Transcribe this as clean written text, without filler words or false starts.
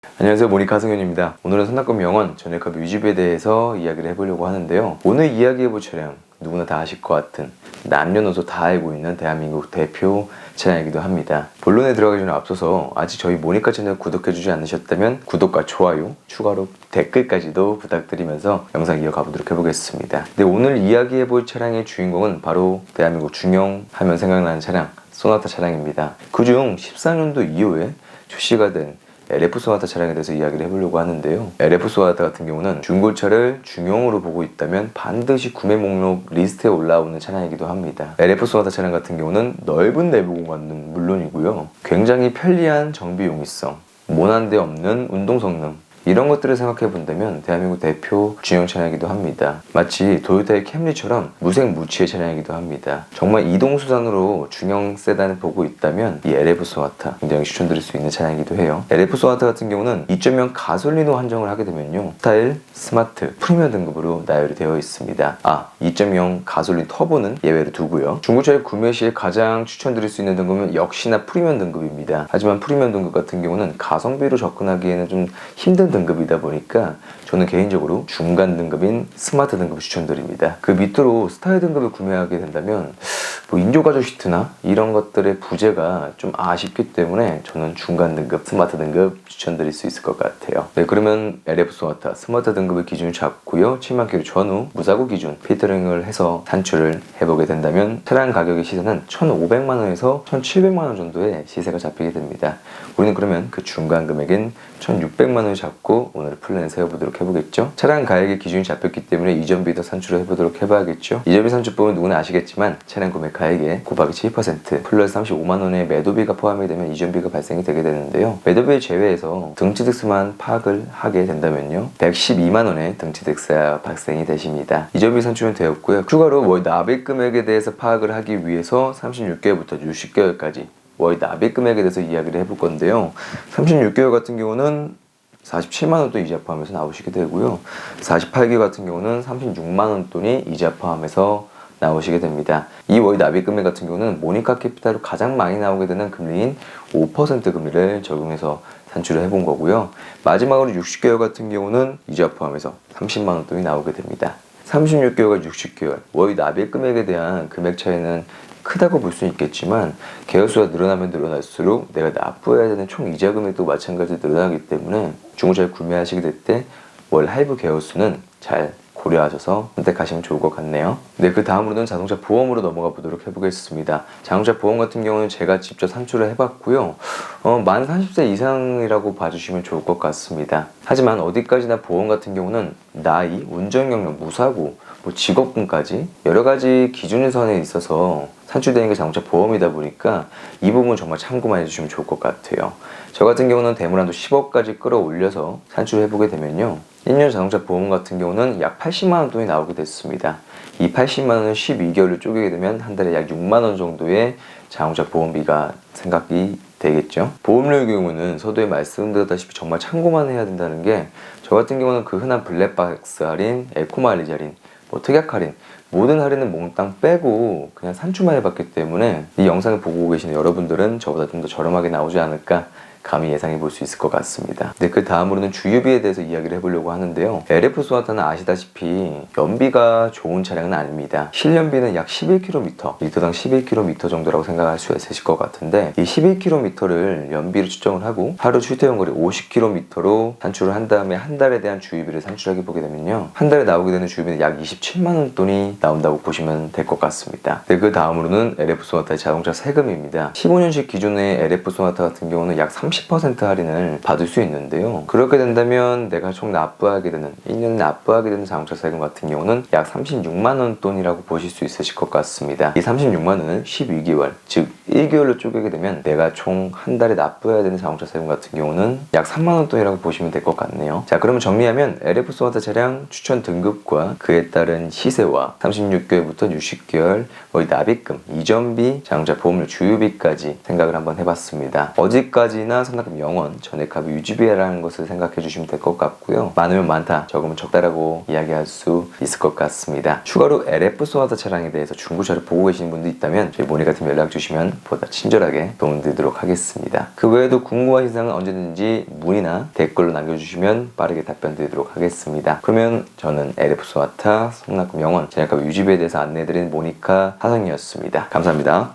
안녕하세요, 모니카 승현입니다. 오늘은 선납금 명원 전액합 유지비에 대해서 이야기를 해보려고 하는데요. 오늘 이야기해볼 차량 누구나 다 아실 것 같은, 남녀노소 다 알고 있는 대한민국 대표 차량이기도 합니다. 본론에 들어가기 전에 앞서서 아직 저희 모니카 채널 구독해주지 않으셨다면 구독과 좋아요, 추가로 댓글까지도 부탁드리면서 영상 이어가 보도록 해보겠습니다. 근데 오늘 이야기해볼 차량의 주인공은 바로 대한민국 중형 하면 생각나는 차량, 소나타 차량입니다. 그중 14년도 이후에 출시가 된 LF 소나타 차량에 대해서 이야기를 해보려고 하는데요. LF 소나타 같은 경우는 중고차를 중형으로 보고 있다면 반드시 구매 목록 리스트에 올라오는 차량이기도 합니다. LF 소나타 차량 같은 경우는 넓은 내부 공간은 물론이고요, 굉장히 편리한 정비 용이성, 모난 데 없는 운동 성능, 이런 것들을 생각해 본다면 대한민국 대표 중형 차량이기도 합니다. 마치 도요타의 캠리처럼 무색무취의 차량이기도 합니다. 정말 이동수단으로 중형 세단을 보고 있다면 이 LF 소나타 굉장히 추천드릴 수 있는 차량이기도 해요. LF 소나타 같은 경우는 2.0 가솔린으로 한정을 하게 되면요, 스타일, 스마트, 프리미엄 등급으로 나열이 되어 있습니다. 2.0 가솔린 터보는 예외로 두고요. 중고차를 구매 시에 가장 추천드릴 수 있는 등급은 역시나 프리미엄 등급입니다. 하지만 프리미엄 등급 같은 경우는 가성비로 접근하기에는 좀 힘든 등급이다 보니까 저는 개인적으로 중간 등급인 스마트 등급을 추천드립니다. 그 밑으로 스타일 등급을 구매하게 된다면 인조가죽 시트나 이런 것들의 부재가 좀 아쉽기 때문에 저는 중간 등급, 스마트 등급 추천드릴 수 있을 것 같아요. 네, 그러면 LF 소나타 스마트 등급을 기준을 잡고요, 7만 km 전후 무사고 기준 필터링을 해서 산출을 해보게 된다면 차량 가격의 시세는 1,500만원에서 1,700만원 정도의 시세가 잡히게 됩니다. 우리는 그러면 그 중간 금액인 1,600만원을 잡고 오늘 플랜을 세워보도록 해보겠죠. 차량 가격의 기준이 잡혔기 때문에 이전비도 산출을 해보도록 해봐야겠죠. 이전비 산출법은 누구나 아시겠지만 차량 구매 가액에 곱하기 7% 플러스 35만원의 매도비가 포함이 되면 이전비가 발생이 되게 되는데요. 매도비를 제외해서 등취득세만 파악을 하게 된다면요, 112만원의 등취득세가 발생이 되십니다. 이전비 산출은 되었고요. 추가로 월 납입 금액에 대해서 파악을 하기 위해서 36개월부터 60개월까지 월 납입 금액에 대해서 이야기를 해볼 건데요. 36개월 같은 경우는 47만원 돈 이자 포함해서 나오시게 되고요, 48개월 같은 경우는 36만원 돈이 이자 포함해서 나오시게 됩니다. 이 월 납입 금액 같은 경우는 모니카 캐피탈로 가장 많이 나오게 되는 금리인 5% 금리를 적용해서 산출을 해본 거고요. 마지막으로 60개월 같은 경우는 이자 포함해서 30만원 돈이 나오게 됩니다. 36개월과 60개월 월 납입 금액에 대한 금액 차이는 크다고 볼 수는 있겠지만 개월수가 늘어나면 늘어날수록 내가 납부해야 되는 총 이자 금액도 마찬가지로 늘어나기 때문에 중고차를 구매하시게 될 때 월 할부 개월수는 잘 고려하셔서 선택하시면 좋을 것 같네요. 네, 그 다음으로는 자동차 보험으로 넘어가 보도록 해보겠습니다. 자동차 보험 같은 경우는 제가 직접 산출을 해봤고요, 만 30세 이상이라고 봐주시면 좋을 것 같습니다. 하지만 어디까지나 보험 같은 경우는 나이, 운전 경력, 무사고, 직업군까지 여러가지 기준선에 있어서 산출되는 게 자동차 보험이다 보니까 이 부분 정말 참고만 해주시면 좋을 것 같아요. 저 같은 경우는 대물한도 10억까지 끌어올려서 산출해보게 되면요, 1년 자동차 보험 같은 경우는 약 80만원 돈이 나오게 됐습니다. 이 80만원을 12개월로 쪼개게 되면 한 달에 약 6만원 정도의 자동차 보험비가 생각이 되겠죠. 보험료의 경우는 서두에 말씀드렸다시피 정말 참고만 해야 된다는 게, 저 같은 경우는 그 흔한 블랙박스 할인, 에코마일리지 할인, 특약 할인, 모든 할인은 몽땅 빼고 그냥 산출만 해봤기 때문에 이 영상을 보고 계시는 여러분들은 저보다 좀 더 저렴하게 나오지 않을까 감히 예상해 볼 수 있을 것 같습니다. 네, 그 다음으로는 주유비에 대해서 이야기를 해보려고 하는데요. LF 소나타는 아시다시피 연비가 좋은 차량은 아닙니다. 실연비는 약 11km, 리터당 11km 정도라고 생각할 수 있으실 것 같은데, 이 11km를 연비로 추정을 하고 하루 출퇴근 거리 50km로 산출을 한 다음에 한 달에 대한 주유비를 산출하게 보게 되면요, 한 달에 나오게 되는 주유비는 약 27만원 돈이 나온다고 보시면 될 것 같습니다. 네, 그 다음으로는 LF 소나타의 자동차 세금입니다. 15년식 기준의 LF 소나타 같은 경우는 약 30% 할인을 받을 수 있는데요, 그렇게 된다면 내가 총 납부하게 되는 1년에 납부하게 되는 자동차 세금 같은 경우는 약 36만원 돈이라고 보실 수 있으실 것 같습니다. 이 36만원은 12개월, 즉 1개월로 쪼개게 되면 내가 총 한 달에 납부해야 되는 자동차 세금 같은 경우는 약 3만원 돈이라고 보시면 될 것 같네요. 자, 그러면 정리하면 LF 소나타 차량 추천 등급과 그에 따른 시세와 36개월부터 60개월 월 납입금, 이전비, 자동차 보험료, 주유비까지 생각을 한번 해봤습니다. 어디까지나 소나타, 성남급 영원, 전액 합의 유지비라는 것을 생각해 주시면 될 것 같고요. 많으면 많다, 적으면 적다라고 이야기할 수 있을 것 같습니다. 추가로 LF 소나타 차량에 대해서 중고차를 보고 계시는 분도 있다면 저희 모니 같은 연락 주시면 보다 친절하게 도움드리도록 하겠습니다. 그 외에도 궁금하신 사항은 언제든지 문의나 댓글로 남겨주시면 빠르게 답변 드리도록 하겠습니다. 그러면 저는 LF 소나타, 성남급 영원, 전액 합의 유지비에 대해서 안내해드린 모니카 하성이었습니다. 감사합니다.